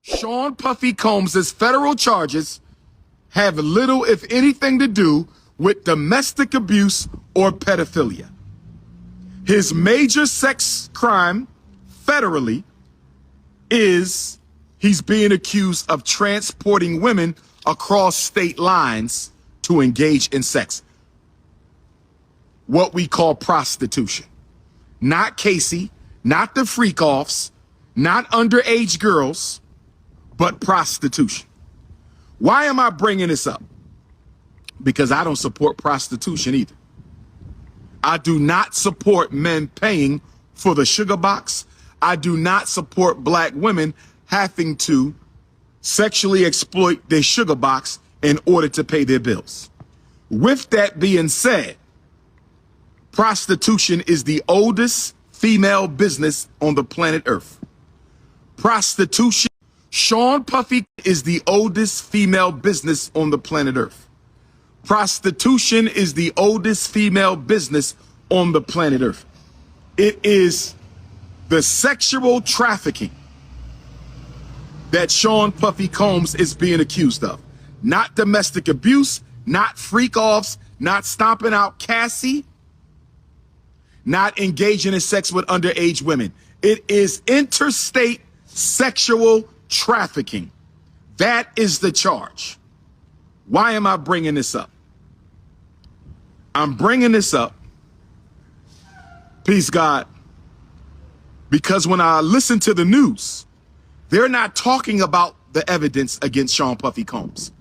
Sean Puffy Combs' federal charges have little, if anything, to do with domestic abuse or pedophilia. His major sex crime federally is he's being accused of transporting women across state lines to engage in sex. What we call prostitution. Not Casey, not the freak-offs, not underage girls, but prostitution. Why am I bringing this up? Because I don't support prostitution either. I do not support men paying for the sugar box. I do not support black women having to sexually exploit their sugar box in order to pay their bills. With that being said, prostitution is the oldest female business on the planet Earth. Prostitution, Sean Puffy is the oldest female business on the planet Earth. Prostitution is the oldest female business on the planet Earth. It is the sexual trafficking that Sean Puffy Combs is being accused of. Not domestic abuse, not freak-offs, not stomping out Cassie, not engaging in sex with underage women. It is interstate sexual trafficking. That is the charge. Why am I bringing this up? I'm bringing this up, peace God, because when I listen to the news, they're not talking about the evidence against Sean Puffy Combs.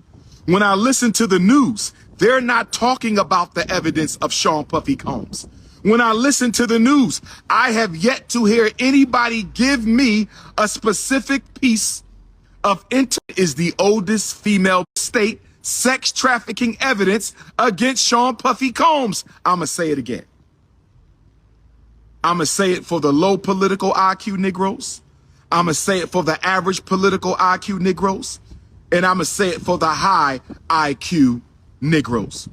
When I listen to the news, they're not talking about the evidence of Sean Puffy Combs. When I listen to the news, I have yet to hear anybody give me a specific piece of is the oldest female state sex trafficking evidence against Sean Puffy Combs. I'ma say it again. I'ma say it for the low political IQ Negroes. I'ma say it for the average political IQ Negroes. And I'ma say it for the high IQ Negroes.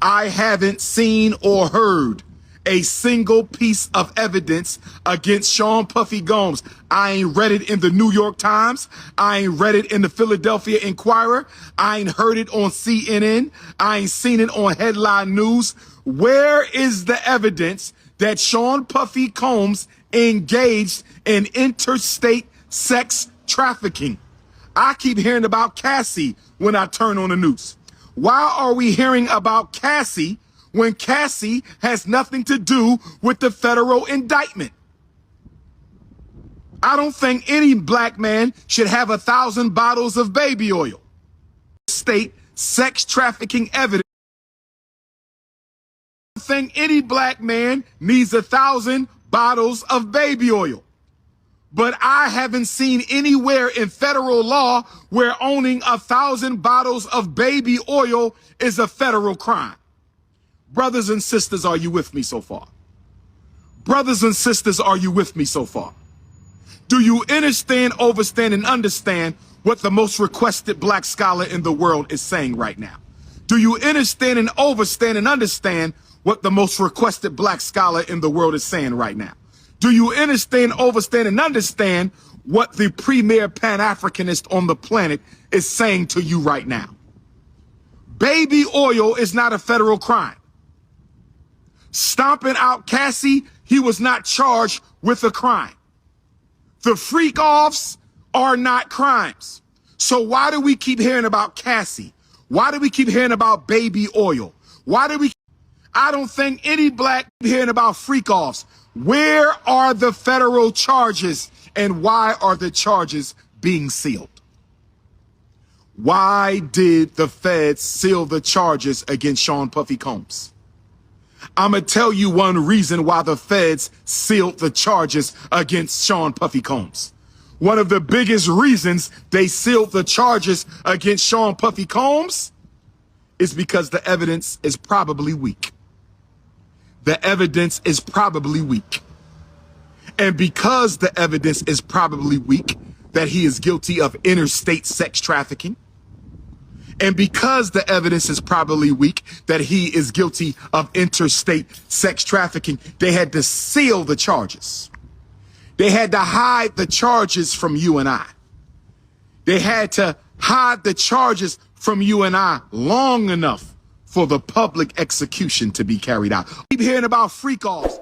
I haven't seen or heard a single piece of evidence against Sean Puffy Combs. I ain't read it in the New York Times. I ain't read it in the Philadelphia Inquirer. I ain't heard it on CNN. I ain't seen it on headline news. Where is the evidence that Sean Puffy Combs engaged in interstate sex trafficking? I keep hearing about Cassie when I turn on the news. Why are we hearing about Cassie when Cassie has nothing to do with the federal indictment? I don't think any black man should have 1,000 bottles of baby oil. State sex trafficking evidence. I don't think any black man needs 1,000 bottles of baby oil. But I haven't seen anywhere in federal law where owning 1,000 bottles of baby oil is a federal crime. Brothers and sisters, are you with me so far? Brothers and sisters, are you with me so far? Do you understand, overstand, and understand what the most requested black scholar in the world is saying right now? Do you understand and overstand and understand what the most requested black scholar in the world is saying right now? Do you understand, overstand, and understand what the premier Pan-Africanist on the planet is saying to you right now? Baby oil is not a federal crime. Stomping out Cassie, he was not charged with a crime. The freak-offs are not crimes. So why do we keep hearing about Cassie? Why do we keep hearing about baby oil? I don't think any black hearing about freak-offs. Where are the federal charges and why are the charges being sealed? Why did the feds seal the charges against Sean Puffy Combs? I'm going to tell you one reason why the feds sealed the charges against Sean Puffy Combs. One of the biggest reasons they sealed the charges against Sean Puffy Combs is because the evidence is probably weak. The evidence is probably weak. And because the evidence is probably weak that he is guilty of interstate sex trafficking, and because the evidence is probably weak that he is guilty of interstate sex trafficking, they had to seal the charges. They had to hide the charges from you and I. They had to hide the charges from you and I long enough for the public execution to be carried out. Keep hearing about freak offs.